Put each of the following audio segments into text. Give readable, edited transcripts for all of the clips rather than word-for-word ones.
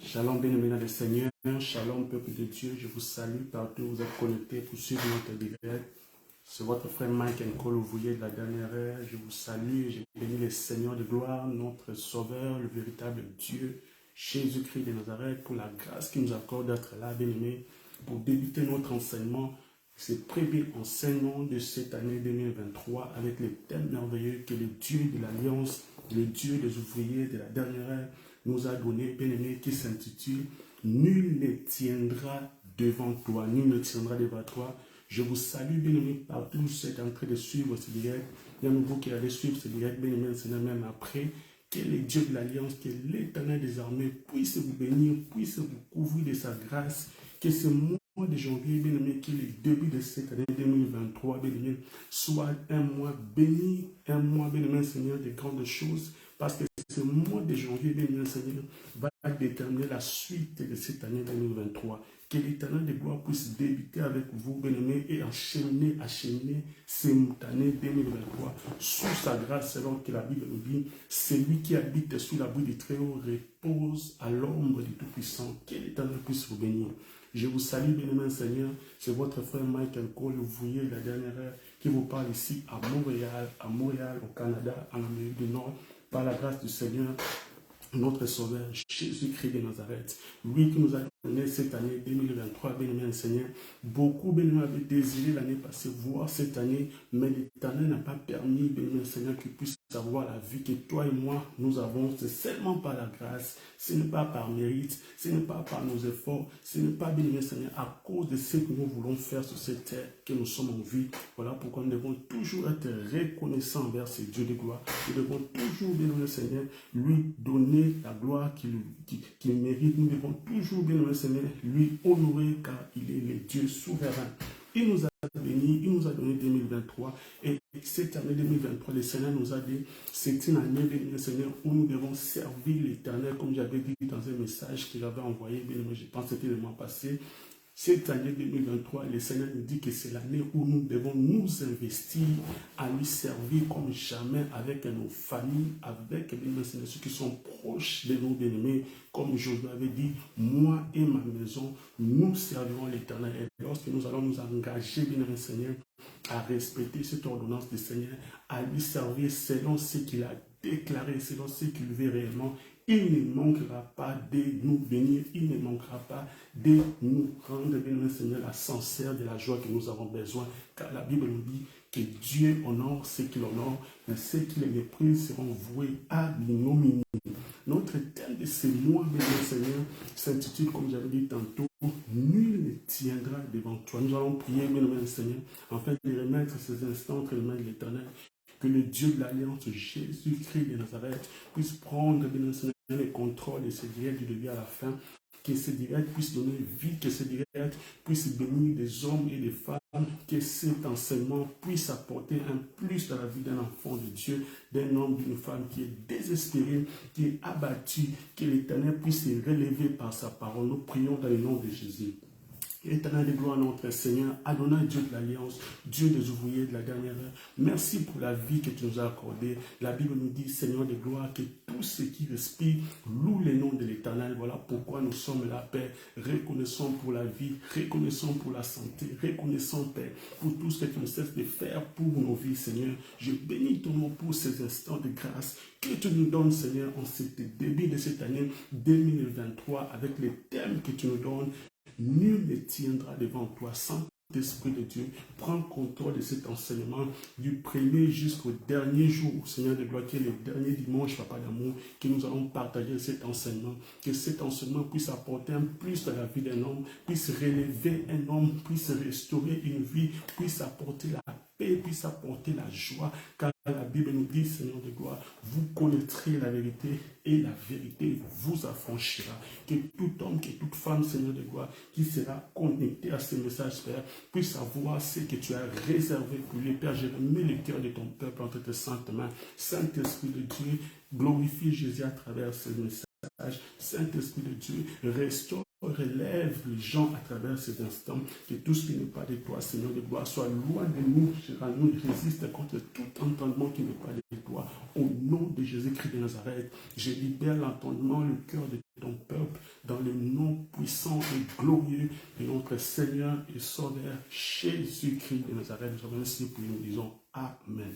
Shalom, bien-aimés dans le Seigneur. Shalom, peuple de Dieu. Je vous salue partout où vous êtes connectés pour suivre notre direct. C'est votre frère Mike Nkolo Ouvouye de la dernière heure. Je vous salue et je bénis le Seigneur de gloire, notre Sauveur, le véritable Dieu, Jésus-Christ de Nazareth, pour la grâce qu'il nous accorde d'être là, bien-aimés, pour débuter notre enseignement, ce premier enseignement de cette année 2023 avec les thèmes merveilleux que le Dieu de l'Alliance, le Dieu des ouvriers de la dernière heure, nous a donné, bien-aimé, qui s'intitule « Nul ne tiendra devant toi, nul ne tiendra devant toi ». Je vous salue, bien-aimé, partout où vous êtes en train de suivre ce direct. Il y a vous qui allez suivre ce direct, bien-aimé, Seigneur, même après. Que le Dieu de l'Alliance, que l'Éternel des armées puisse vous bénir, puisse vous couvrir de sa grâce. Que ce mois de janvier, bien-aimé, que le début de cette année 2023, bien-aimé, soit un mois béni, un mois, bien-aimé, Seigneur, de grandes choses. Parce que ce mois de janvier, bien-aimé, Seigneur, va déterminer la suite de cette année 2023. Que l'Éternel de gloire puisse débuter avec vous, bien-aimés, et enchaîner cette année 2023 sous sa grâce, selon que la Bible nous dit, celui qui habite sous l'abri du Très-Haut repose à l'ombre du Tout-Puissant. Que l'Éternel puisse vous bénir. Je vous salue, bien-aimé Seigneur. C'est votre frère Mike Nkolo Ouvouye, la dernière heure, qui vous parle ici à Montréal, au Canada, en Amérique du Nord, par la grâce du Seigneur, notre Sauveur, Jésus-Christ de Nazareth. Lui qui nous a donné cette année 2023, bien-aimé Seigneur. Beaucoup, bien-aimé, avaient désiré l'année passée voir cette année, mais l'Éternel n'a pas permis, bien-aimé Seigneur, qu'il puisse avoir la vie que toi et moi, nous avons. C'est seulement par la grâce, ce n'est pas par mérite, ce n'est pas par nos efforts, ce n'est pas, bien-aimé Seigneur, à cause de ce que nous voulons faire sur cette terre que nous sommes en vie. Voilà pourquoi nous devons toujours être reconnaissants envers ce Dieu de gloire. Nous devons toujours, bien-aimé Seigneur, lui donner la gloire qu'il mérite. Nous devons toujours, bien-aimé Seigneur, lui honorer car il est le Dieu souverain. Il nous a bénis, il nous a donné 2023 et cette année 2023, le Seigneur nous a dit, c'est une année, bien-aimé Seigneur, où nous devons servir l'Éternel, comme j'avais dit dans un message qu'il avait envoyé, bien-aimé, je pense que c'était le mois passé. Cette année 2023, le Seigneur nous dit que c'est l'année où nous devons nous investir à lui servir comme jamais avec nos familles, avec ceux qui sont proches de nous, bien-aimés. Comme Josué avait dit, moi et ma maison, nous servirons l'Éternel. Et lorsque nous allons nous engager, bien-aimé Seigneur, à respecter cette ordonnance du Seigneur, à lui servir selon ce qu'il a déclaré, selon ce qu'il veut réellement, il ne manquera pas de nous bénir, il ne manquera pas de nous rendre, bien Seigneur, la sincère de la joie que nous avons besoin. Car la Bible nous dit que Dieu honore ceux qui l'honorent, mais ceux qui les méprisent seront voués à l'ignominie. Notre thème de ce mois, bien Seigneur, s'intitule, comme j'avais dit tantôt, nul ne tiendra devant toi. Nous allons prier, bien Seigneur, afin de remettre ces instants entre les mains de l'Éternel. Que le Dieu de l'Alliance, Jésus-Christ de Nazareth, puisse prendre, bien Seigneur, le contrôle de ce direct du début à la fin, que ce direct puisse donner vie, que ce direct puisse bénir des hommes et des femmes, que cet enseignement puisse apporter un plus dans la vie d'un enfant de Dieu, d'un homme, d'une femme qui est désespéré, qui est abattu, que l'Éternel puisse se relever par sa parole. Nous prions dans le nom de Jésus. Éternel de gloire, notre Seigneur, Adonai, Dieu de l'Alliance, Dieu des ouvriers de la dernière heure, merci pour la vie que tu nous as accordée. La Bible nous dit, Seigneur de gloire, que tous ceux qui respirent louent le nom de l'Éternel. Voilà pourquoi nous sommes la paix. Reconnaissons pour la vie, reconnaissons pour la santé, reconnaissons, Père, pour tout ce que tu ne cesses de faire pour nos vies, Seigneur. Je bénis ton nom pour ces instants de grâce que tu nous donnes, Seigneur, en ce début de cette année 2023, avec les thèmes que tu nous donnes. Nul ne tiendra devant toi. Saint-Esprit de Dieu, prends contrôle de cet enseignement du premier jusqu'au dernier jour, Seigneur de gloire, qui est le dernier dimanche, Papa d'amour, que nous allons partager cet enseignement. Que cet enseignement puisse apporter un plus à la vie d'un homme, puisse relever un homme, puisse restaurer une vie, puisse apporter la paix, puisse apporter la joie. Car la Bible nous dit, Seigneur de gloire, vous connaîtrez la vérité et la vérité vous affranchira. Que tout homme, que toute femme, Seigneur de gloire, qui sera connecté à ce message, Père, puisse savoir ce que tu as réservé pour lui. Père, je remets le cœur de ton peuple entre tes saintes mains. Saint-Esprit de Dieu, glorifie Jésus à travers ce message. Saint-Esprit de Dieu, restaure, relève les gens à travers ces instants. Que tout ce qui n'est pas de toi, Seigneur de gloire, soit loin de nous. Nous résiste contre tout entendement qui n'est pas de toi. Au nom de Jésus-Christ de Nazareth, je libère l'entendement, le cœur de ton peuple dans puissant et glorieux de notre Seigneur et Sauveur Jésus-Christ de Nazareth. Nous avons ainsi prié, nous disons Amen.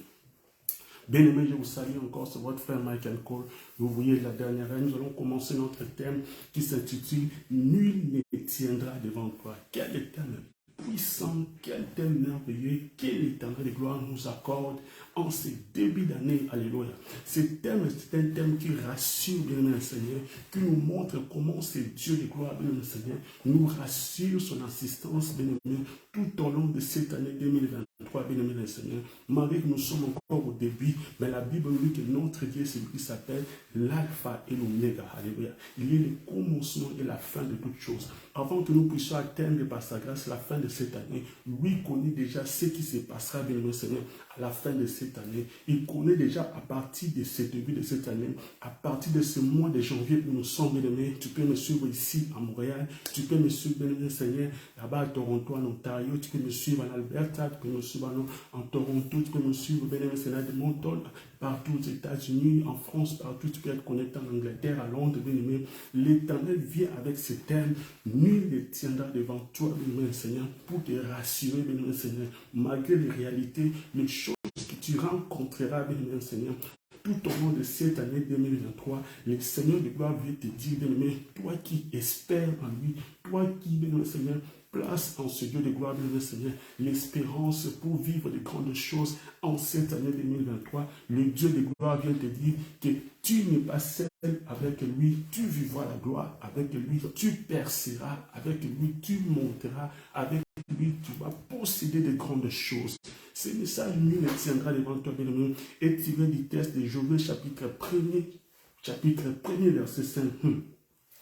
Bien-aimés, je vous salue encore, c'est votre frère Michael Cole. Vous voyez la dernière année, nous allons commencer notre thème qui s'intitule « Nul ne tiendra devant toi ». Quel éternel puissant, quel thème merveilleux, quel éternel de gloire nous accorde en ces débuts d'année. Alléluia. Ce thème, c'est un thème qui rassure, bien-aimé le Seigneur, qui nous montre comment c'est Dieu de gloire, bien-aimé le Seigneur, nous rassure son assistance, bien-aimé, tout au long de cette année 2023, bien-aimé le Seigneur. Malgré que nous sommes encore au début, mais la Bible nous dit que notre Dieu, c'est lui qui s'appelle l'alpha et l'oméga. Alléluia. Il est le commencement et la fin de toutes choses. Avant que nous puissions atteindre par sa grâce la fin de cette année, lui connaît déjà ce qui se passera, bien aimé Seigneur, à la fin de cette année. Il connaît déjà à partir de ce début de cette année, à partir de ce mois de janvier où nous sommes, bien aimé. Tu peux me suivre ici à Montréal, tu peux me suivre, bien aimé Seigneur, là-bas à Toronto, en Ontario, tu peux me suivre en Alberta, tu peux me suivre en Toronto, tu peux me suivre, bien aimé Seigneur, de Montréal, partout aux États-Unis, en France, partout, tu peux être connecté en Angleterre, à Londres, bien aimé. L'Éternel vient avec ce thème. Nul ne tiendra devant toi, bien-aimé Seigneur, pour te rassurer, bien-aimé Seigneur, malgré les réalités, les choses que tu rencontreras, bien-aimé Seigneur. Tout au long de cette année 2023, le Seigneur de gloire vient te dire, bien-aimé, toi qui espères en lui, toi qui, bien-aimé Seigneur, place en ce Dieu de gloire, bien-aimé Seigneur, l'espérance pour vivre de grandes choses en cette année 2023. Le Dieu de gloire vient te dire que tu n'es pas seul avec lui, tu vivras la gloire avec lui, tu perceras avec lui, tu monteras avec lui, tu vas posséder de grandes choses. Ce message, lui, ne tiendra devant toi, bien-aimé, est tiré du texte de Josué, chapitre 1er, verset 5.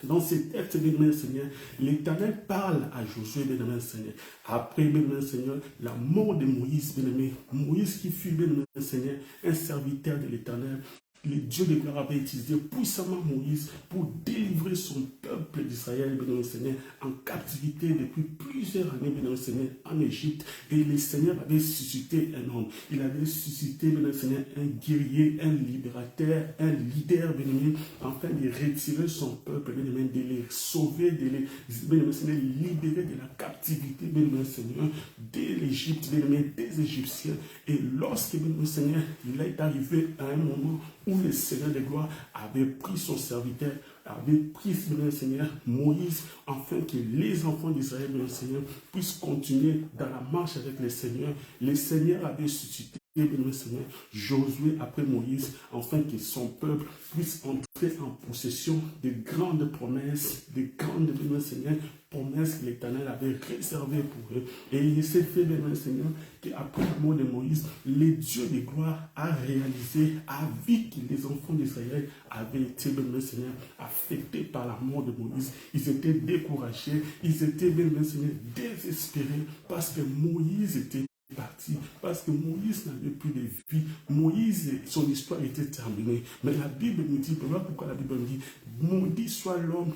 Dans ce texte, bien-aimé Seigneur, l'Éternel parle à Josué, bien-aimé Seigneur. Après, bien-aimé Seigneur, la mort de Moïse, bien-aimé, Moïse qui fut, bien-aimé Seigneur, un serviteur de l'Éternel. Le Dieu de gloire avait utilisé puissamment Moïse pour délivrer son peuple d'Israël, bien-aimé Seigneur, en captivité depuis plusieurs années, bien-aimé Seigneur, en Égypte. Et le Seigneur avait suscité un homme. Il avait suscité, bien-aimé Seigneur, un guerrier, un libérateur, un leader, bien-aimé, afin de retirer son peuple, bien-aimé, de les sauver, de les, bien-aimé Seigneur, libérer de la captivité, bien-aimé Seigneur, de l'Égypte, bien-aimé, des Égyptiens. Et lorsque, bien-aimé Seigneur, il est arrivé à un moment où le Seigneur de gloire avait pris son serviteur, avait pris, bien Seigneur, Moïse, afin que les enfants d'Israël, bien Seigneur, puissent continuer dans la marche avec le Seigneur. Le Seigneur avait suscité, bien Seigneur, Josué après Moïse, afin que son peuple puisse entrer en possession de grandes promesses, de grandes, bien Seigneur, promesses que l'Éternel avait réservées pour eux. Et il s'est fait, bien Seigneur, qu'après la mort de Moïse, le Dieu de gloire a réalisé, a vu que les enfants d'Israël avaient été, bien Seigneur, affectés par la mort de Moïse. Ils étaient découragés, ils étaient, bien Seigneur, désespérés parce que Moïse était parti, parce que Moïse n'avait plus de vie. Moïse, son histoire était terminée. Mais la Bible nous dit, voilà pourquoi la Bible nous dit, maudit soit l'homme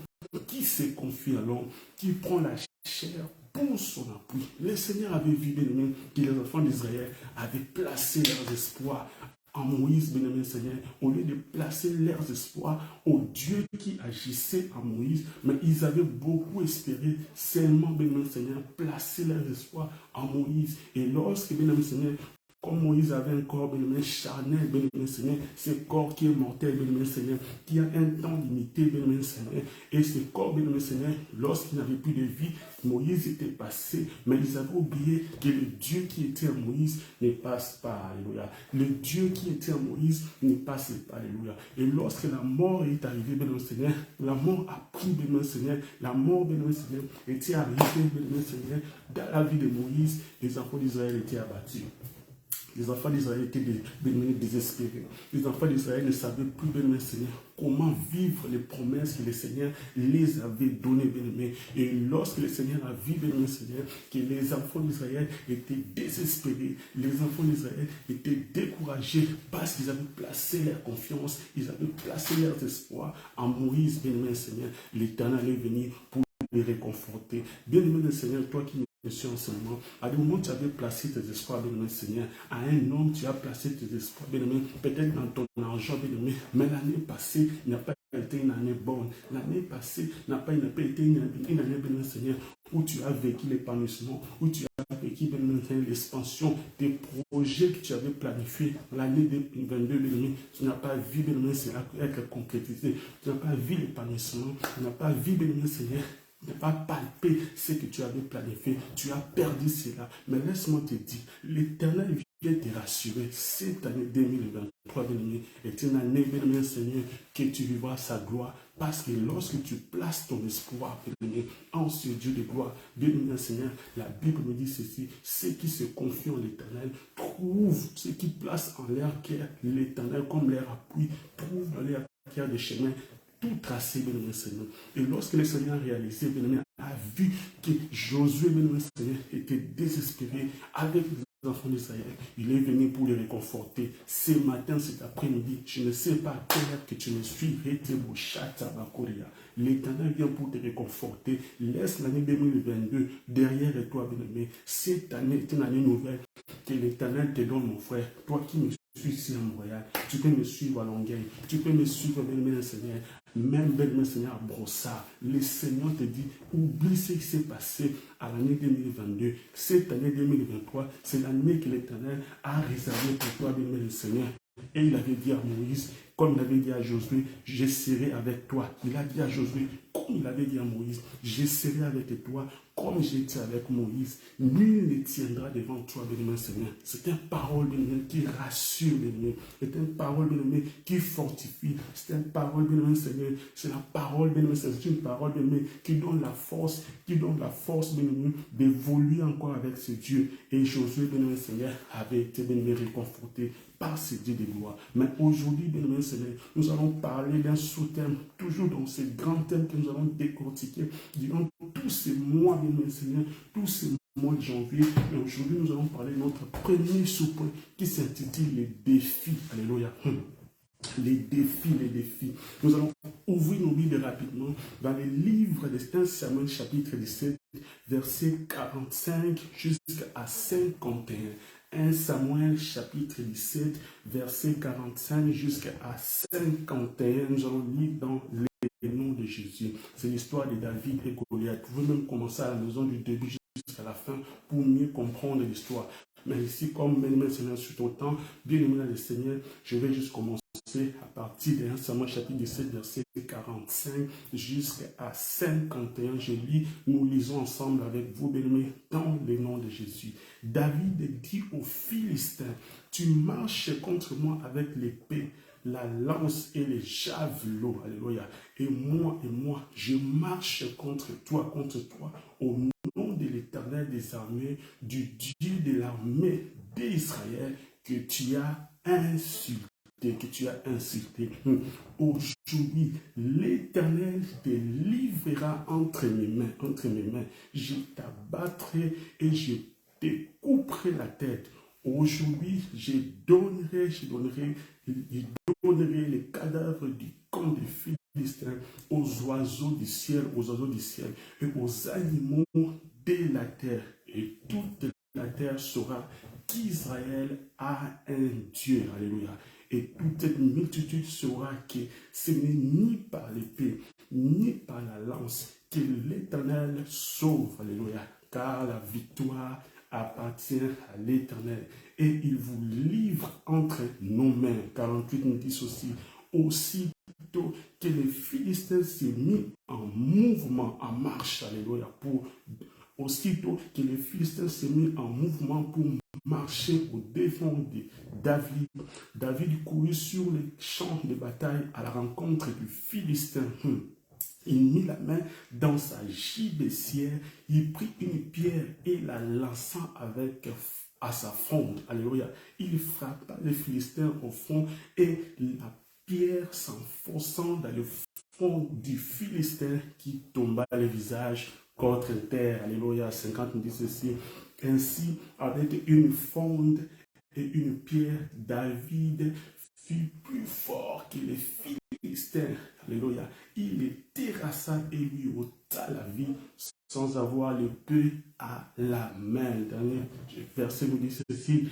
qui se confie à l'homme, qui prend la chair pour son appui. Le Seigneur avait vu, bien aimé, que les enfants d'Israël avaient placé leurs espoirs en Moïse, bien-aimé Seigneur, au lieu de placer leurs espoirs au Dieu qui agissait en Moïse, mais ils avaient beaucoup espéré seulement, bien-aimé Seigneur, placer leurs espoirs en Moïse. Et lorsque, bien-aimé Seigneur, comme Moïse avait un corps, bien-aimé, charnel, bien-aimé Seigneur, ce corps qui est mortel, bien-aimé Seigneur, qui a un temps limité, bien-aimé Seigneur, et ce corps, bien-aimé Seigneur, lorsqu'il n'avait plus de vie, Moïse était passé, mais ils avaient oublié que le Dieu qui était en Moïse ne passe pas, alléluia. Le Dieu qui était en Moïse ne passe pas, alléluia. Et lorsque la mort est arrivée, bien-aimé Seigneur, la mort a pris, bien-aimé Seigneur, la mort, bien-aimé Seigneur, était arrivée, bien-aimé Seigneur, dans la vie de Moïse, les enfants d'Israël étaient abattus. Les enfants d'Israël étaient désespérés. Les enfants d'Israël ne savaient plus, bien-aimé Seigneur, comment vivre les promesses que le Seigneur les avait données, bien-aimé. Et lorsque le Seigneur a vu, bien-aimé Seigneur, que les enfants d'Israël étaient désespérés, les enfants d'Israël étaient découragés parce qu'ils avaient placé leur confiance, ils avaient placé leurs espoirs en Moïse, bien-aimé Seigneur, l'Éternel est venu pour les réconforter. Bien-aimé Seigneur, toi qui en ce moment, à des moments tu avais placé tes espoirs, bien-aimé Seigneur, à un homme tu as placé tes espoirs, bien-aimé, peut-être dans ton argent, bien-aimé, mais l'année passée, il n'y a pas été une année bonne. L'année passée n'a pas été une année, béni Seigneur, où tu as vécu l'épanouissement, où tu as vécu, béni Seigneur, l'expansion des projets que tu avais planifiés. L'année 2022, béni, tu n'as pas vu, béni Seigneur, être concrétisé. Tu n'as pas vu l'épanouissement. Tu n'as pas vu, béni Seigneur, tu n'as pas palpé ce que tu avais planifié. Tu as perdu cela. Mais laisse-moi te dire, l'Éternel vient te rassurer. Cette année 2023, bien-aimé, est une année, bien-aimé Seigneur, que tu vivras sa gloire. Parce que lorsque tu places ton espoir, bien-aimé, en ce Dieu de gloire, bien-aimé Seigneur, la Bible me dit ceci: ceux qui se confient en l'Éternel trouvent, ceux qui placent en leur cœur l'Éternel comme leur appui, trouvent dans leur cœur des chemins tout tracé, bien-aimé Seigneur. Et lorsque le Seigneur a réalisé, bien-aimé, a vu que Josué, bien-aimé Seigneur, était désespéré avec les enfants d'Israël, il est venu pour les réconforter. Ce matin, cet après-midi, je ne sais pas à quelle heure que tu me suis, l'Éternel vient pour te réconforter. Laisse l'année 2022 derrière toi, bien-aimé. Cette année est une année nouvelle que l'Éternel te donne, mon frère. Toi qui me suis ici à Montréal, tu peux me suivre à Longueuil, tu peux me suivre, bien-aimé Seigneur, même bien-aimé Seigneur à Brossard. Le Seigneur te dit, oublie ce qui s'est passé à l'année 2022. Cette année 2023, c'est l'année que l'Éternel a réservée pour toi, bien-aimé Seigneur. Et il avait dit à Moïse, comme il avait dit à Josué, je serai avec toi. Il a dit à Josué, comme il avait dit à Moïse, je serai avec toi, comme j'ai été avec Moïse. Nul ne tiendra devant toi, bien-aimé Seigneur. C'est une parole, bien-aimé, qui rassure, bien-aimé. C'est une parole, bien-aimé, qui fortifie. C'est une parole, bien-aimé Seigneur. C'est la parole, bien-aimé, c'est une parole, bien-aimé, qui donne la force, bien-aimé, d'évoluer encore avec ce Dieu. Et Josué, bien-aimé Seigneur, avait été, bien-aimé, réconforté par ce Dieu de gloire. Mais aujourd'hui, bien-aimé Seigneur, nous allons parler d'un sous-thème, toujours dans ce grand thème que nous allons décortiquer durant tous ces mois, bien-aimé Seigneur, tous ces mois de janvier. Et aujourd'hui, nous allons parler de notre premier sous-point qui s'intitule les défis. Alléluia. Les défis, les défis. Nous allons ouvrir nos Bibles rapidement dans le livre de 1 Samuel chapitre 17, verset 45 jusqu'à 51. 1 Samuel chapitre 17, verset 45 jusqu'à 51. Nous allons lire dans les noms de Jésus. C'est l'histoire de David et Goliath. Vous pouvez même commencer à la maison du début jusqu'à la fin pour mieux comprendre l'histoire. Mais ici, comme bien-aimé Seigneur, sur ton temps, bien-aimé dans le Seigneur, je vais juste commencer à partir de 1 Samuel chapitre 17, verset 45 jusqu'à 51. Je lis, nous lisons ensemble avec vous, bien-aimés, dans le nom de Jésus. David dit aux Philistins, tu marches contre moi avec l'épée, la lance et les javelots. Alléluia. Et moi, je marche contre toi, au nom de l'Éternel des armées, du Dieu de l'armée d'Israël, que tu as insulté. Aujourd'hui, l'Éternel te livrera entre mes mains. Je t'abattrai et je te couperai la tête. Aujourd'hui, je donnerai les cadavres du camp des Philistins aux oiseaux du ciel, et aux animaux de la terre. Et toute la terre saura qu'Israël a un Dieu. Alléluia. Et toute cette multitude saura que ce n'est ni par l'épée, ni par la lance que l'Éternel sauve. Alléluia. Car la victoire appartient à l'Éternel. Et il vous livre entre nos mains. 48 nous dit ceci. Aussitôt que les Philistins s'est mis en mouvement, en marche, alléluia, aussitôt que les Philistins s'est mis en mouvement pour marcher au devant de David, David courut sur les champs de bataille à la rencontre du Philistin. Il mit la main dans sa gibecière, il prit une pierre et la lança à sa fronde. Alléluia. Il frappa les Philistins au front et la pierre s'enfonçant dans le front du Philistin qui tomba le visage contre terre. Alléluia. 50 nous dit ceci. Ainsi, avec une fronde et une pierre, David fut plus fort que les Philistins. Alléluia. Il les terrassa et lui ôta la vie sans avoir l'épée à la main. Dernier verset nous dit ceci.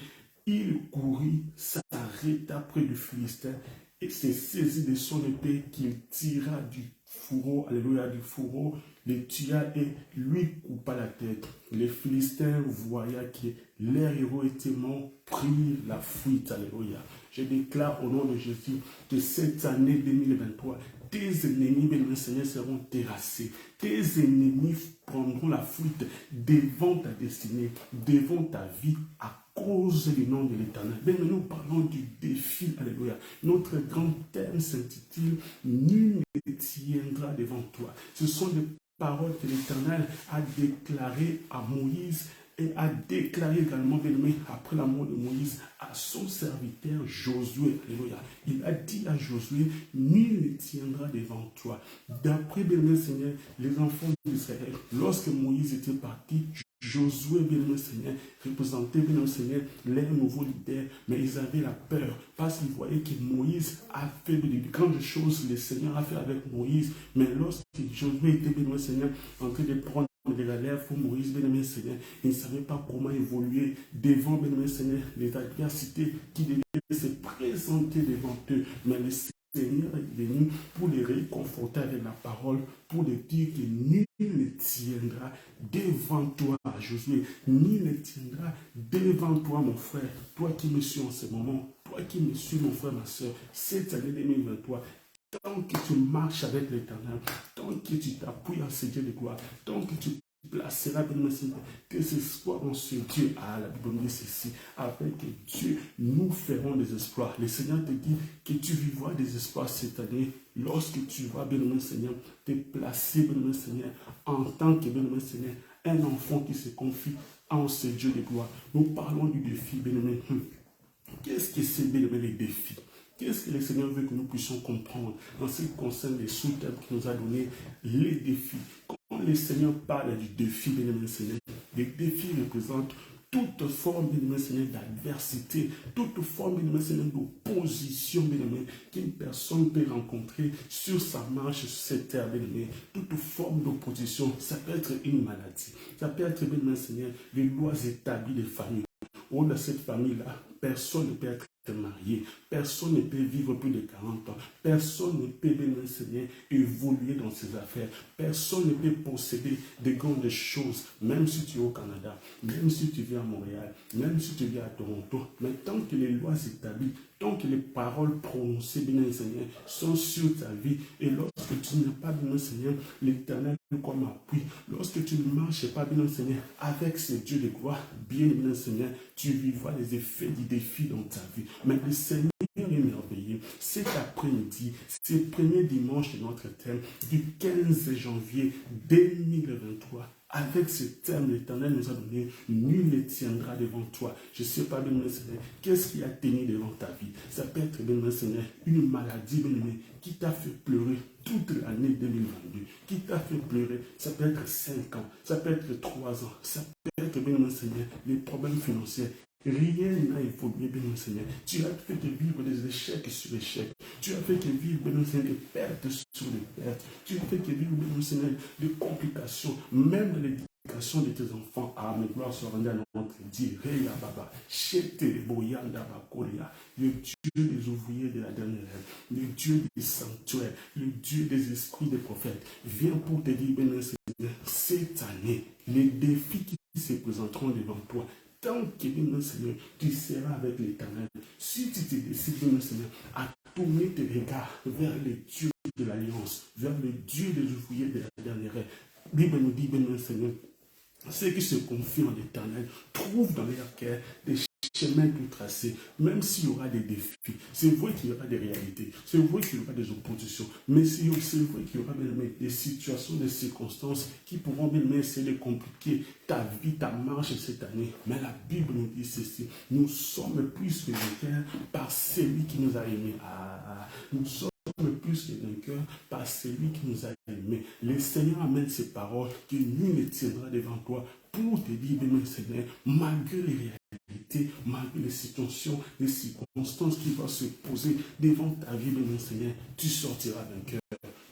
Il courut, s'arrêta près du Philistin et s'est saisi de son épée qu'il tira du fourreau, alléluia, du fourreau, le tua et lui coupa la tête. Les Philistins voyant que leur héros était mort, prirent la fuite, alléluia. Je déclare au nom de Jésus que cette année 2023, tes ennemis, bien Seigneur, seront terrassés. Tes ennemis prendront la fuite devant ta destinée, devant ta vie, à cause du nom de l'Éternel. Bien, nous parlons du défi, alléluia. Notre grand thème s'intitule « Nul ne tiendra devant toi ». Ce sont des paroles que l'Éternel a déclarées à Moïse et a déclaré également, bien aimé, après la mort de Moïse, à son serviteur Josué. Alléluia. Il a dit à Josué, nul ne tiendra devant toi. D'après, bien aimé Seigneur, les enfants d'Israël, lorsque Moïse était parti, Josué, bien aimé Seigneur, représentait, bien aimé Seigneur, les nouveaux leaders, mais ils avaient la peur parce qu'ils voyaient que Moïse a fait de grandes choses, le Seigneur a fait avec Moïse, mais lorsque Josué était, bien aimé Seigneur, en train de prendre de la lèvre pour Moïse, bien-aimé Seigneur, il ne savait pas comment évoluer devant, bien-aimé Seigneur, les adversités qui devaient se présenter devant eux. Mais le Seigneur est venu pour les réconforter avec la parole, pour les dire que nul ne tiendra devant toi, Josué, nul ne tiendra devant toi, mon frère, toi qui me suis en ce moment, toi qui me suis, mon frère, ma soeur, cette année 2023. Tant que tu marches avec l'Éternel, tant que tu t'appuies en ce Dieu de gloire, tant que tu placeras tes espoirs en ce Dieu. Ah, la Bible dit ceci, afin que Dieu nous ferons des espoirs. Le Seigneur te dit que tu vivras des espoirs cette année lorsque tu vas, bien-aimé Seigneur, te placer, bien-aimé Seigneur, en tant que, bien-aimé Seigneur, un enfant qui se confie en ce Dieu de gloire. Nous parlons du défi, bien-aimé. Qu'est-ce que c'est, bien-aimé, les défis? Qu'est-ce que le Seigneur veut que nous puissions comprendre en ce qui concerne les sous-thèmes qu'il nous a donnés, les défis? Quand le Seigneur parle du défi, bien-aimé Seigneur, les défis représentent toute forme, bien-aimé Seigneur, d'adversité, toute forme, bien-aimé Seigneur, d'opposition, bien-aimé, qu'une personne peut rencontrer sur sa marche, sur cette terre, bien-aimé. Toute forme d'opposition, ça peut être une maladie, ça peut être, bien-aimé Seigneur, les lois établies des familles. Ou dans cette famille-là, personne ne peut être marié, personne ne peut vivre plus de 40 ans, personne ne peut, bien Seigneur, évoluer dans ses affaires, personne ne peut posséder de grandes choses, même si tu es au Canada, même si tu vis à Montréal, même si tu vis à Toronto, mais tant que les lois s'établissent, tant que les paroles prononcées, bien Seigneur, sont sur ta vie, et lorsque tu n'as pas, bien Seigneur, l'Éternel comme appui, lorsque tu ne marches pas, bien Seigneur, avec ce Dieu de gloire, bien Seigneur, tu vivras les effets du défi dans ta vie. Mais le Seigneur est merveilleux. Cet après-midi, c'est le premier dimanche de notre thème du 15 janvier 2023. Avec ce thème, l'Éternel nous a donné, nul ne tiendra devant toi. Je ne sais pas, bien Seigneur, qu'est-ce qui a tenu devant ta vie? Ça peut être, bien Seigneur, une maladie, bien qui t'a fait pleurer toute l'année 2022, qui t'a fait pleurer. Ça peut être 5 ans, ça peut être 3 ans, ça peut être, bien Seigneur, les problèmes financiers. Rien n'a évolué, bien Seigneur. Tu as fait de vivre des échecs sur échecs. Tu as fait que vivre, bien Seigneur, des pertes sur des pertes. Tu as fait que vivre, bien Seigneur, des complications, même de l'éducation de tes enfants. Ah, mais gloire soit rendue à notre Dieu. Reya Baba, Chete Boyanda Bakoria, le Dieu des ouvriers de la dernière ère, le Dieu des sanctuaires, le Dieu des esprits des prophètes, vient pour te dire, bien Seigneur, cette année, les défis qui se présenteront devant toi, tant que, bien Seigneur, tu seras avec l'Éternel, si tu te décides, bien Seigneur, à tourner tes regards vers le Dieu de l'Alliance, vers le Dieu des ouvriers de la dernière ère, Bible nous dit, bien Seigneur, ceux qui se confient en l'Éternel trouvent dans leur cœur des chemins tout tracés, même s'il y aura des défis. C'est vrai qu'il y aura des réalités, c'est vrai qu'il y aura des oppositions, mais c'est vrai qu'il y aura même des situations, des circonstances qui pourront même essayer de compliquer ta vie, ta marche cette année. Mais la Bible nous dit ceci, nous sommes plus que vainqueurs par celui qui nous a aimés. Nous sommes plus que vainqueurs par celui qui nous a aimés. Le Seigneur amène ces paroles que nul ne tiendra devant toi pour te dire, bien Seigneur, malgré les réalités, malgré les situations, les circonstances qui vont se poser devant ta vie, bien Seigneur, tu sortiras vainqueur.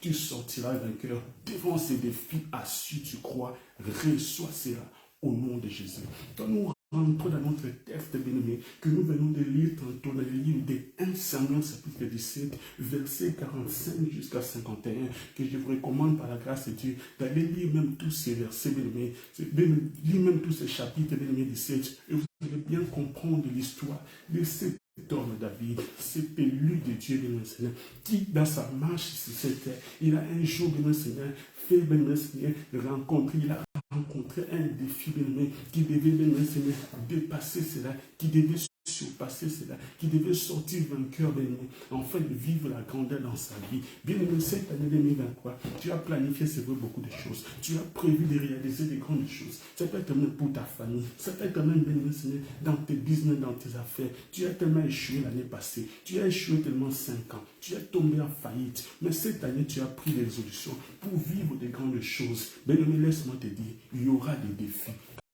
Tu sortiras vainqueur devant ces défis. Assis, tu crois, reçois cela au nom de Jésus. Quand nous rentrons dans notre texte, bien-aimé, que nous venons de lire tantôt dans le livre des 1 Samuel, chapitre 17, verset 45 jusqu'à 51, que je vous recommande par la grâce de Dieu d'aller lire même tous ces versets, bien-aimé, lire même tous ces chapitres, bien-aimé, 17, et vous allez bien comprendre l'histoire de cet homme David, cet élu de Dieu, bien-aimé Seigneur, qui, dans sa marche sur cette terre, il a un jour, bien-aimé Seigneur, fait, bien-aimé Seigneur, rencontrer, il a rencontré un défi, bien-aimé, qui devait, bien-aimé Seigneur, dépasser cela, qui devait surpasser cela, qui devait sortir vainqueur, bien-aimé, afin de vivre la grandeur dans sa vie. Bien-aimé, cette année 2023, tu as planifié, c'est vrai, beaucoup de choses. Tu as prévu de réaliser des grandes choses. Ça peut être même pour ta famille. Ça peut être même, bien-aimé Seigneur, dans tes business, dans tes affaires. Tu as tellement échoué l'année passée. Tu as échoué tellement 5 ans. Tu es tombé en faillite. Mais cette année, tu as pris des résolutions pour vivre des grandes choses. Bien-aimé, laisse-moi te dire, il y aura des défis.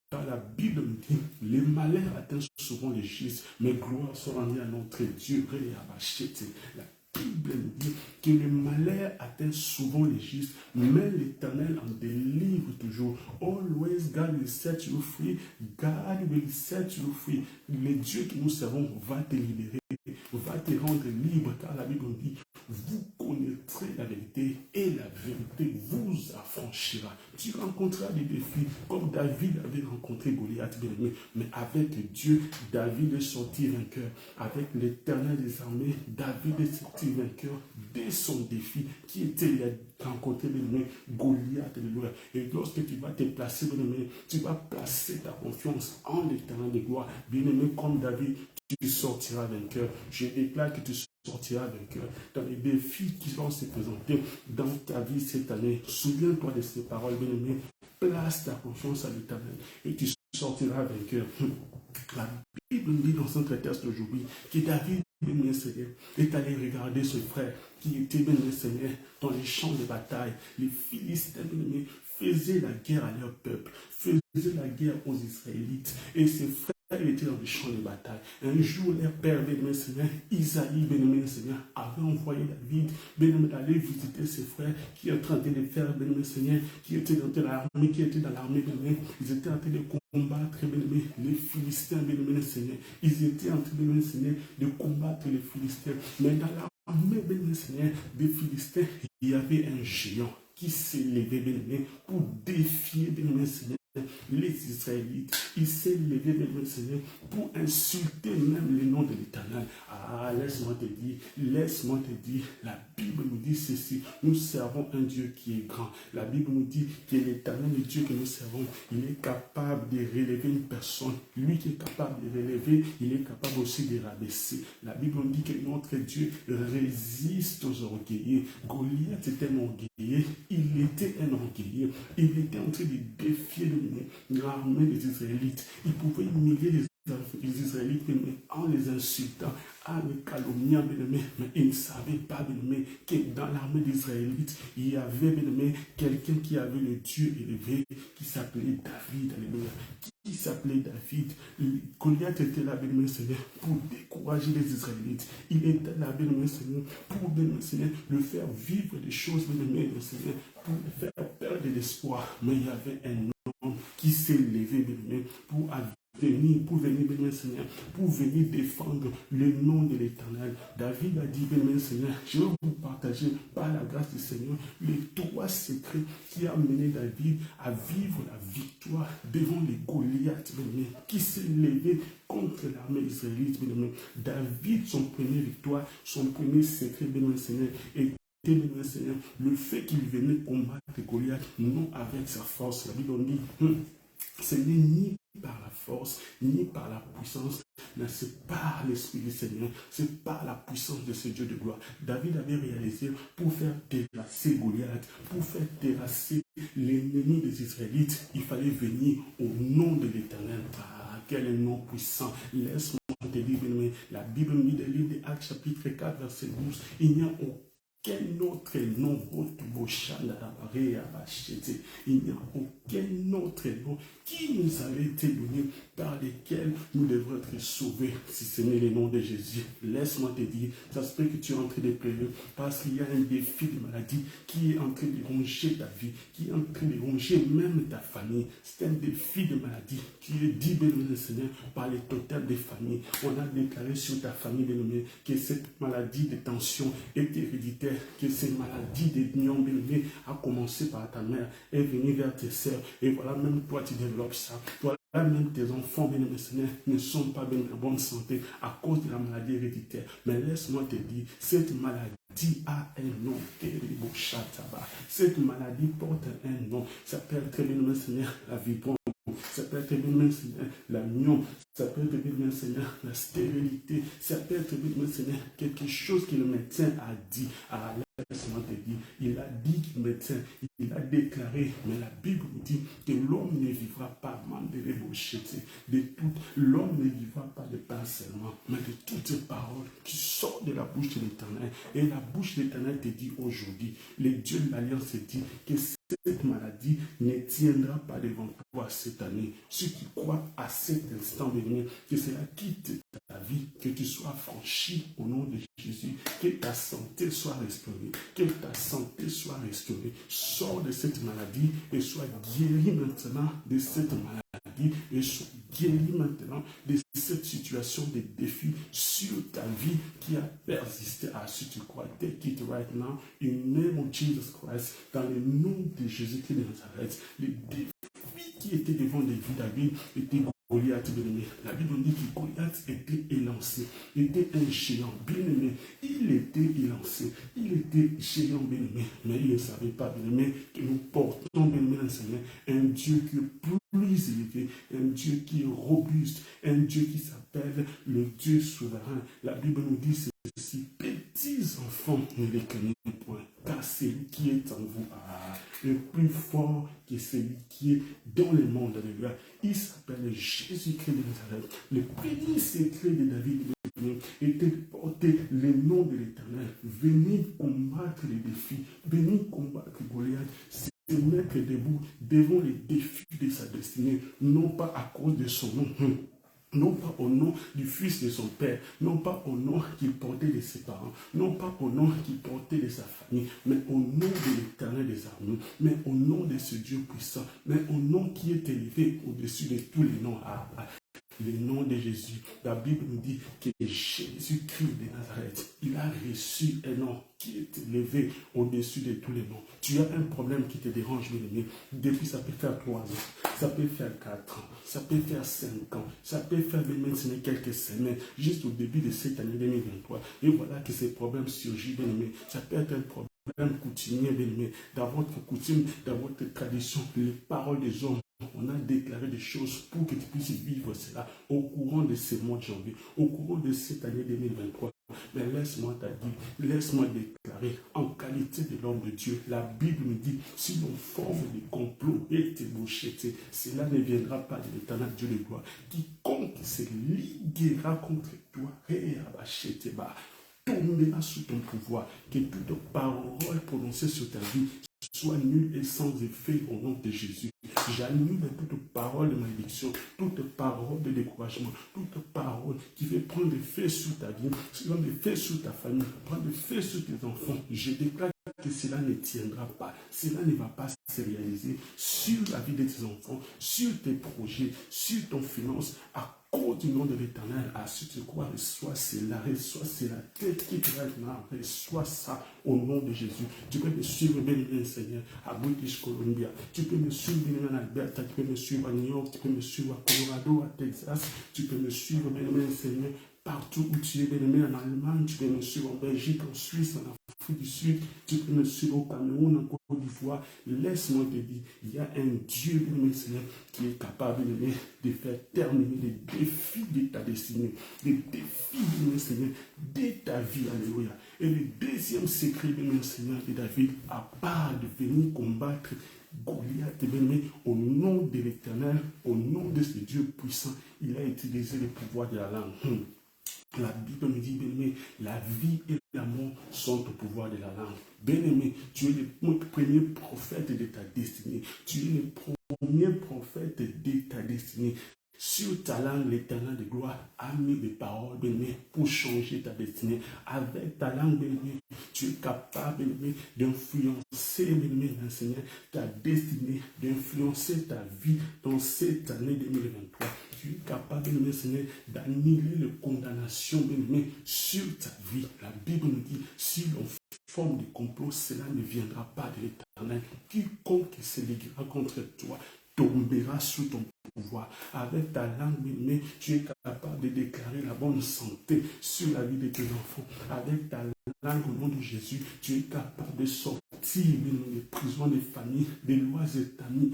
Car la Bible me dit, les malheurs atteignent souvent les justes, mais gloire soit rendue à notre Dieu. La Bible me dit que le malheur atteint souvent les justes, mais l'Éternel en délivre toujours. Always God will set you free. God will set you free. Le Dieu que nous servons va te libérer, va te rendre libre, car la Bible dit, vous connaîtrez la vérité et la vérité vous affranchira. Tu rencontreras des défis comme David avait rencontré Goliath, mais avec Dieu, David est sorti vainqueur. Avec l'Éternel des armées, David est sorti vainqueur dès son défi qui était de rencontrer Goliath. Et lorsque tu vas te placer, tu vas placer ta confiance en l'Éternel de gloire. Bien-aimé, comme David, tu sortiras vainqueur. Je déclare que tu sortiras vainqueur dans les défis qui vont se présenter dans ta vie cette année. Souviens-toi de ces paroles, bien-aimé. Place ta confiance à l'Éternel et tu sortiras vainqueur. La Bible nous dit dans son texte aujourd'hui que David, bien-aimé Seigneur, est allé regarder ce frère qui était, bien-aimé Seigneur, dans les champs de bataille. Les Philistins, bien-aimé, faisaient la guerre à leur peuple, faisaient la guerre aux Israélites. Et ces frères étaient dans les champs de bataille. Un jour, leur père, bien-aimé Seigneur, Isaïe, bien-aimé Seigneur, avait envoyé David, bien-aimé, d'aller visiter ses frères qui étaient en train de faire, bien-aimé Seigneur, qui étaient dans l'armée, bien-aimé. Ils étaient en train de combattre, bien-aimé, les Philistins, bien-aimé Seigneur. Ils étaient en train, bien-aimé Seigneur, de combattre les Philistins. Mais dans l'armée, bien-aimé Seigneur, des Philistins, il y avait un géant qui s'est levé, bien-aimé, pour défier, bien-aimé Seigneur, les Israélites. Il s'est levé, bien-aimé Seigneur, pour insulter même le nom de l'Éternel. Ah, laisse-moi te dire, la Bible nous dit ceci, nous servons un Dieu qui est grand. La Bible nous dit que l'Éternel, le Dieu que nous servons, il est capable de relever une personne. Lui qui est capable de relever, il est capable aussi de rabaisser. La Bible nous dit que notre Dieu résiste aux orgueilleux. Goliath était un orgueilleux, il était un orgueilleux. Il était en train de défier l'armée des Israélites. Il pouvait humilier les Israélites en les insultant, en les calomniant, mais ils ne savaient pas que dans l'armée des Israélites, il y avait quelqu'un qui avait le Dieu élevé, qui s'appelait David, alléluia, qui s'appelait David. Goliath était là, Seigneur, pour décourager les Israélites. Il était là, Seigneur, pour le faire vivre des choses, Seigneur, pour le faire perdre l'espoir. Mais il y avait un homme qui s'est levé, pour venir, Seigneur, pour venir défendre le nom de l'Éternel. David a dit, Seigneur, je vais vous partager par la grâce du Seigneur les 3 secrets qui ont mené David à vivre la victoire devant les Goliaths, qui s'est levé contre l'armée israélite. David, son premier victoire, son premier secret, Seigneur, était, Seigneur, le fait qu'il venait combattre Goliath, non avec sa force. La Bible dit, ce n'est ni par la force, ni par la puissance, mais c'est par l'Esprit du Seigneur, c'est par la puissance de ce Dieu de gloire. David avait réalisé, pour faire terrasser Goliath, pour faire terrasser l'ennemi des Israélites, il fallait venir au nom de l'Éternel. Ah, quel nom puissant! Laisse-moi te dire, la Bible me dit dans le livre des Actes chapitre 4, verset 12, il n'y a aucun autre nom. Il n'y a aucun autre nom qui nous avait été donné par lesquels nous devons être sauvés, si ce n'est le nom de Jésus. Laisse-moi te dire, ça se peut que tu es en train de pleurer parce qu'il y a un défi de maladie qui est en train de ronger ta vie, qui est en train de ronger même ta famille. C'est un défi de maladie qui est dit, béni Seigneur, par le total des familles. On a déclaré sur ta famille, béni, que cette maladie de tension est héréditaire, que cette maladie d'union, béni, a commencé par ta mère, est venue vers tes sœurs, et voilà, même toi tu développes ça. Voilà, même tes enfants, bien aimés Seigneur, ne sont pas bien en bonne santé à cause de la maladie héréditaire. Mais laisse-moi te dire, cette maladie a un nom, cette maladie porte un nom. Ça peut être, bien aimé Seigneur, la vibrance. Ça peut être, bien Seigneur, la myome. Ça peut être, bien Seigneur, la stérilité. Ça peut être, bien Seigneur, quelque chose que le médecin a dit. Laisse-moi te dire, il a dit qu'il médecin, il a déclaré, mais la Bible dit que l'homme ne vivra pas de tout, l'homme ne vivra pas de pain seulement, mais de toutes ces paroles qui sortent de la bouche de l'Éternel. Et la bouche de l'Éternel te dit aujourd'hui, le Dieu de l'Alliance te dit que cette maladie ne tiendra pas devant toi cette année. Ceux qui croient à cet instant venir, que cela quitte ta vie, que tu sois franchi au nom de Jésus, que ta santé soit restaurée, que ta santé soit restaurée. Sors de cette maladie et sois guéri maintenant de cette maladie et sois guéri maintenant de cette situation de défi sur ta vie qui a persisté. Si tu crois, take it right now in the name of Jesus Christ, dans le nom de Jésus-Christ de Nazareth. Les défis qui étaient devant les vies David étaient Goliath bien-aimé. La Bible dit que Goliath était élancé, était un géant bien-aimé. Il était élancé, il était géant bien-aimé, mais il ne savait pas bien-aimé que nous portons bien-aimé dans le Seigneur un Dieu qui est plus élevé, un Dieu qui est robuste, un Dieu qui s'appelle le Dieu souverain. La Bible nous dit ceci, petits enfants, ne les craignez point, car celui qui est en vous est plus fort que celui qui est dans le monde. Il s'appelle Jésus-Christ de Nazareth. Le premier secret de David était de porter le nom de l'Éternel. Venez combattre les défis, venez combattre Goliath. Se mettre debout devant les défis de sa destinée, non pas à cause de son nom, non pas au nom du fils de son père, non pas au nom qu'il portait de ses parents, non pas au nom qu'il portait de sa famille, mais au nom de l'Éternel des armées, mais au nom de ce Dieu puissant, mais au nom qui est élevé au-dessus de tous les noms. Le nom de Jésus. La Bible nous dit que Jésus-Christ de Nazareth, il a reçu un nom qui est élevé au-dessus de tous les noms. Tu as un problème qui te dérange, bien-aimé. Depuis, ça peut faire 3 ans, ça peut faire 4 ans, ça peut faire 5 ans, ça peut faire même quelques semaines, juste au début de cette année 2023. Et voilà que ces problèmes surgissent, bien-aimé. Ça peut être un problème coutumier, bien-aimé, dans votre coutume, dans votre tradition, les paroles des hommes. On a déclaré des choses pour que tu puisses vivre cela au courant de ce mois de janvier, au courant de cette année 2023. Mais laisse-moi te dire, laisse-moi déclarer en qualité de l'homme de Dieu. La Bible me dit, si l'on forme des complots et des bouchetés, cela ne viendra pas de l'Éternel Dieu de gloire. Quiconque se liguera contre toi, tombera sous ton pouvoir, que toute parole prononcée sur ta vie soit nulle et sans effet au nom de Jésus. J'annule toute parole de malédiction, toute parole de découragement, toute parole qui veut prendre feu sur ta vie, prendre feu sur ta famille, prendre feu sur tes enfants. Je déclare que cela ne tiendra pas, cela ne va pas se réaliser sur la vie de tes enfants, sur tes projets, sur ton finance, à cause du nom de l'Éternel. Si tu crois, reçois cela, reçois cela, tête qui te maintenant, reçois ça au nom de Jésus. Tu peux me suivre, bien Seigneur, à British Columbia. Tu peux me suivre, bien en Alberta. Tu peux me suivre à New York. Tu peux me suivre à Colorado, à Texas. Tu peux me suivre, bien Seigneur, partout où tu es, bien en Allemagne. Tu peux me suivre en Belgique, en Suisse, en Afrique du Sud. Tu peux me suivre au Cameroun, en Côte d'Ivoire. Laisse-moi te dire, il y a un Dieu, bien Seigneur, qui est capable de faire terminer les défis de ta destinée, les défis, bien Seigneur, de ta vie. Alléluia. Et le deuxième secret, bien Seigneur, de David, à part de venir combattre Goliath, bien-aimé, au nom de l'Éternel, au nom de ce Dieu puissant, il a utilisé le pouvoir de la langue. La Bible me dit, bien-aimé, la vie et la mort sont au pouvoir de la langue. Bien-aimé, tu es le premier prophète de ta destinée. Tu es le premier prophète de ta destinée. Sur ta langue, l'Éternel de gloire a mis des paroles, bien-aimé, pour changer ta destinée. Avec ta langue, bien-aimé, tu es capable, bien-aimé, d'influencer, bien-aimé, Seigneur, ta destinée, d'influencer ta vie dans cette année 2023. Tu es capable, bien-aimé, Seigneur, d'annuler les condamnations, bien-aimé, sur ta vie. La Bible nous dit, si l'on forme de complot, cela ne viendra pas de l'Éternel. Quiconque se liguera contre toi tombera sous ton pouvoir. Avec ta langue, bien-aimé, tu es capable de déclarer la bonne santé sur la vie de tes enfants. Avec ta langue, au nom de Jésus, tu es capable de sortir des prisons des familles, des lois établies.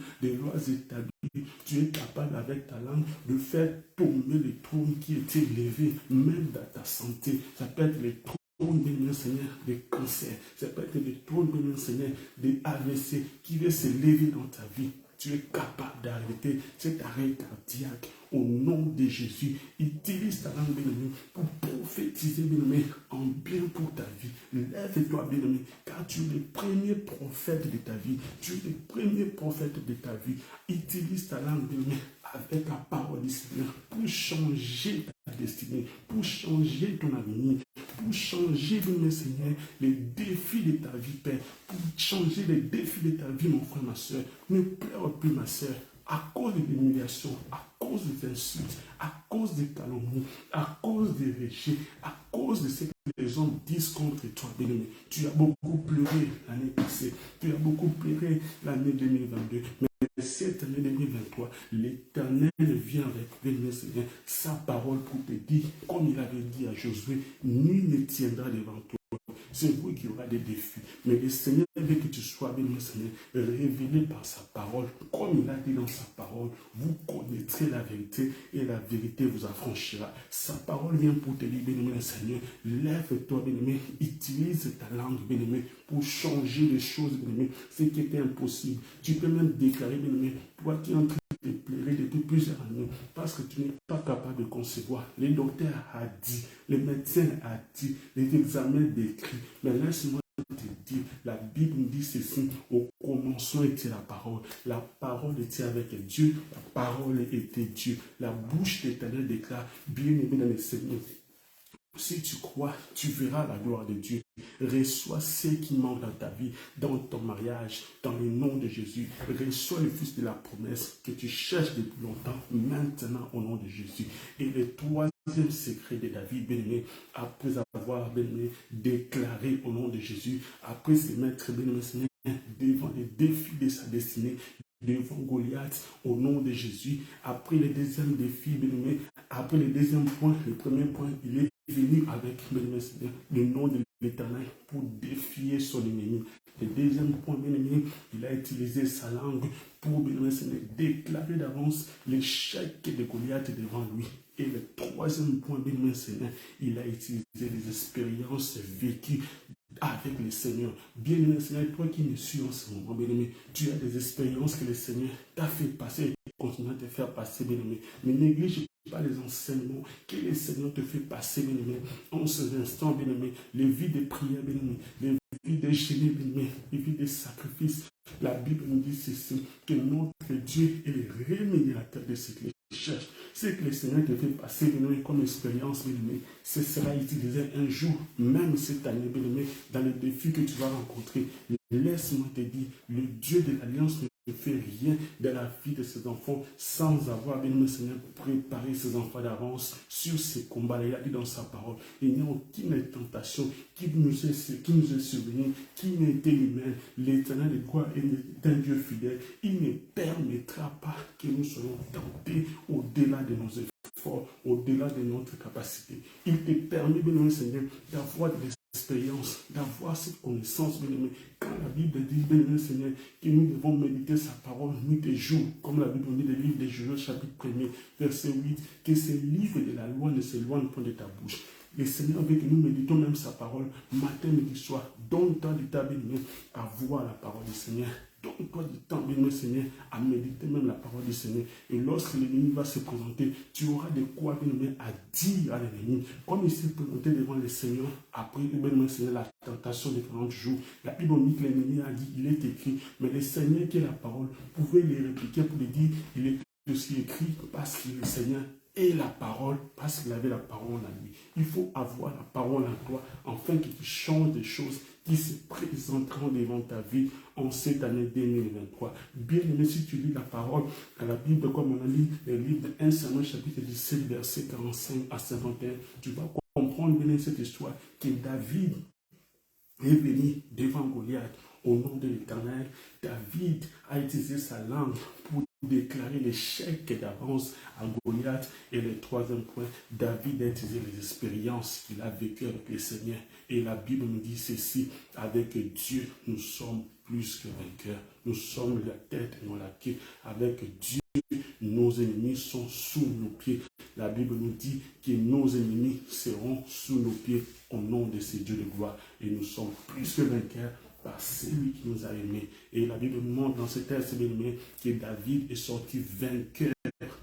Tu es capable, avec ta langue, de faire tomber les trônes qui étaient levés, même dans ta santé. Ça peut être les trônes, bien Seigneur, des cancers. Ça peut être les trônes, bien Seigneur, des AVC qui veulent se lever dans ta vie. Tu es capable d'arrêter cet arrêt cardiaque au nom de Jésus. Utilise ta langue, bien-aimé, pour prophétiser, bien-aimé, en bien pour ta vie. Lève-toi, bien-aimé, car tu es le premier prophète de ta vie. Tu es le premier prophète de ta vie. Utilise ta langue, bien-aimé, avec la parole du Seigneur pour changer ta destinée, pour changer ton avenir, pour changer, bien-aimé Seigneur, les défis de ta vie, Père, pour changer les défis de ta vie, mon frère, ma soeur. Ne pleure plus, ma soeur, à cause de l'humiliation, à cause des insultes, à cause des calomnies, à cause des rejets, à cause de ce que les hommes disent contre toi, bien-aimé. Tu as beaucoup pleuré l'année passée, tu as beaucoup pleuré l'année 2022, mais cette année 2023, l'Éternel vient avec, bien-aimé Seigneur, sa parole pour te dire, comme il avait dit à Josué, nul ne tiendra devant toi. C'est vous qui aura des défis. Mais le Seigneur veut que tu sois, bien Seigneur, révélé par sa parole. Comme il a dit dans sa parole, vous connaîtrez la vérité et la vérité vous affranchira. Sa parole vient pour te dire, bien-aimé Seigneur, lève-toi, bien-aimé, utilise ta langue, bien-aimé, pour changer les choses, bien-aimé, ce qui était impossible. Tu peux même déclarer, bien-aimé, toi qui es en train de pleurer depuis plusieurs années, parce que tu n'es pas capable de concevoir. Les docteurs ont dit, les médecins ont dit, les examens décrits. Mais laisse-moi te dire, la Bible nous dit ceci, au commencement était la parole était avec Dieu, la parole était Dieu. La bouche d'Éternel déclare, bien-aimé dans le Seigneur, si tu crois, tu verras la gloire de Dieu. Reçois ce qui manque dans ta vie, dans ton mariage, dans le nom de Jésus. Reçois le fils de la promesse que tu cherches depuis longtemps, maintenant au nom de Jésus. Et le troisième secret de David, bien-aimé, après avoir, bien-aimé, déclaré au nom de Jésus, après se mettre, bien-aimé, devant les défis de sa destinée, devant Goliath, au nom de Jésus. Après le deuxième défi, bien-aimé, après le deuxième point, le premier point, il est venu avec le nom de l'Éternel pour défier son ennemi. Le deuxième point, bien-aimé, il a utilisé sa langue pour déclarer d'avance l'échec de Goliath devant lui. Et le troisième point, bien-aimé, il a utilisé les expériences vécues avec le Seigneur. Bien-aimé Seigneur, toi qui me suis en ce moment, bien-aimé, tu as des expériences que le Seigneur t'a fait passer et continue à te faire passer, bien-aimé. Mais néglige pas les enseignements que le Seigneur te fait passer, bien-aimé, en ces instants, bien-aimé, les vies de prière, bien-aimé, les vies de jeûner, bien-aimé, les vies de sacrifice. La Bible nous dit ceci, que notre Dieu est le rémunérateur de ce qu'il cherche. Ce que le Seigneur te fait passer, bien-aimé, comme expérience, bien-aimé, ce sera utilisé un jour, même cette année, bien-aimé, dans les défis que tu vas rencontrer. Laisse-moi te dire, le Dieu de l'Alliance ne fait rien de la vie de ses enfants sans avoir, bien-aimé Seigneur, préparé ses enfants d'avance sur ces combats. Il a dit dans sa parole, il n'y a aucune tentation qui nous est survenue, qui n'est été humaine. L'Éternel de gloire est un Dieu fidèle. Il ne permettra pas que nous soyons tentés au-delà de nos efforts, au-delà de notre capacité. Il te permet, bien-aimé Seigneur, d'avoir des expériences, d'avoir cette connaissance, bien-aimé. Quand la Bible dit, bien-aimé Seigneur, que nous devons méditer sa parole nuit et jour, comme la Bible dit, le livre des Josué, chapitre 1er, verset 8, que ce livre de la loi ne s'éloigne point de ta bouche. Le Seigneur veut que nous méditons même sa parole, matin, midi, soir. Donne tant de ta bien-aimé à voir la parole du Seigneur Donne-toi du temps, bien-aimé Seigneur, à méditer même la parole du Seigneur. Et lorsque l'ennemi va se présenter, tu auras de quoi, bien-aimé, à dire à l'ennemi. Comme il s'est présenté devant le Seigneur, après, bien-aimé Seigneur, la tentation des 40 jours, la Bible dit que l'ennemi a dit, il est écrit, mais le Seigneur qui est la parole pouvait les répliquer pour lui dire, il est aussi écrit parce que le Seigneur est la parole, parce qu'il avait la parole en lui. Il faut avoir la parole en toi, afin que tu changes des choses qui se présenteront devant ta vie en cette année 2023. Bien aimé, si tu lis la parole, dans la Bible, comme on a lu le livre de 1 Samuel, chapitre 17, verset 45 à 51, tu vas comprendre bien cette histoire que David est venu devant Goliath au nom de l'Éternel. David a utilisé sa langue pour déclarer l'échec d'avance à Goliath. Et le troisième point, David a utilisé les expériences qu'il a vécues avec le Seigneur. Et la Bible nous dit ceci, avec Dieu, nous sommes plus que vainqueurs. Nous sommes la tête et non la queue. Avec Dieu, nos ennemis sont sous nos pieds. La Bible nous dit que nos ennemis seront sous nos pieds au nom de ce Dieu de gloire. Et nous sommes plus que vainqueurs par celui qui nous a aimés. Et la Bible nous montre dans ce texte que David est sorti vainqueur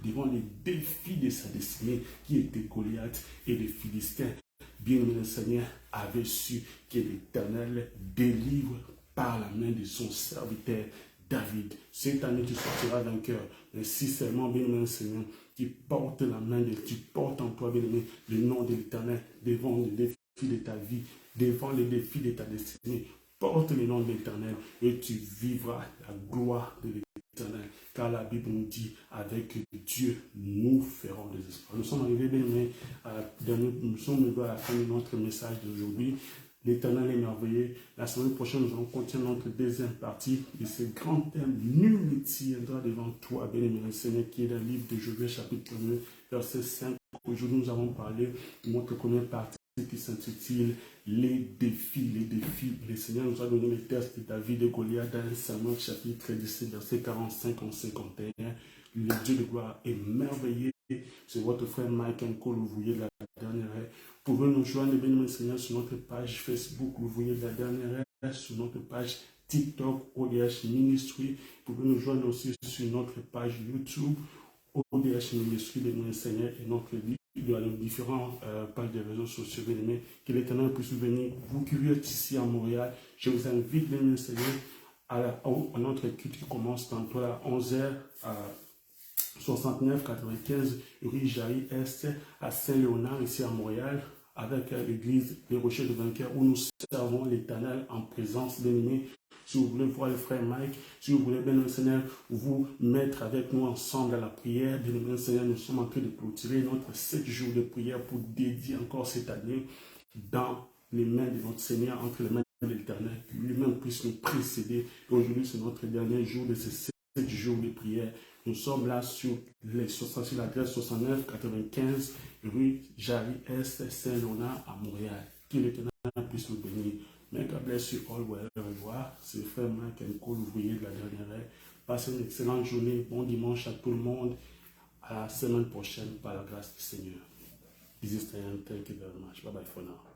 devant les défis de sa destinée qui étaient Goliath et les Philistins. Bien-aimé, le Seigneur avait su que l'Éternel délivre par la main de son serviteur David. Cette année, tu sortiras vainqueur. Mais si seulement, bien-aimé, Seigneur, tu portes la main tu portes en toi, bien-aimé, le nom de l'Éternel devant les défis de ta vie, devant les défis de ta destinée. Porte le nom de l'Éternel et tu vivras la gloire de l'Éternel. Car la Bible nous dit, avec Dieu, nous ferons des exploits. Nous sommes arrivés, bien-aimés, nous sommes arrivés à la fin de notre message d'aujourd'hui. L'Éternel est merveilleux. La semaine prochaine, nous allons continuer notre deuxième partie de ce grand thème. Nul ne tiendra devant toi, bien-aimé Seigneur, qui est dans le livre de Josué, chapitre 1, verset 5. Aujourd'hui, nous avons parlé de notre première partie qui s'intitule les défis. Le Seigneur nous a donné le texte de David et Goliath dans 1 Samuel, chapitre 17, verset 45 en 51. Le Dieu de gloire est merveilleux. C'est votre frère Mike Cole, vous voyez la dernière heure. Vous pouvez nous joindre, bien-aimé Seigneur, sur notre page Facebook, vous voyez la dernière heure, sur notre page TikTok, ODH Ministry. Vous pouvez nous joindre aussi sur notre page YouTube, ODH Ministry, bien-aimé Seigneur, et notre livre dans les différents pages des réseaux sociaux, bien-aimé. Que l'Éternel puisse venir. Vous qui êtes ici à Montréal, je vous invite, bien-aimé Seigneur, à notre culte qui commence tantôt à 11h à 69-95 rue Jarry-Est à Saint-Léonard, ici à Montréal, avec l'église des Rochers de Vainqueurs, où nous servons l'Éternel en présence d'ennemis. Si vous voulez voir le frère Mike, si vous voulez, bien Seigneur, vous mettre avec nous ensemble à la prière, bien Seigneur, nous sommes en train de clôturer notre 7 jours de prière pour dédier encore cette année dans les mains de notre Seigneur, entre les mains de l'Éternel, que lui-même puisse nous précéder. Aujourd'hui, c'est notre dernier jour de ces 7 jours de prière. Nous sommes là sur l'adresse 69-95 rue Jarry-Est, Saint-Léonard à Montréal. Que l'Éternel puisse nous bénir. May God bless you all wherever you are. C'est le frère Mike Cole, ouvrier de la dernière heure. Passez une excellente journée. Bon dimanche à tout le monde. À la semaine prochaine par la grâce du Seigneur. This is the end. Thank you very much. Bye bye for now.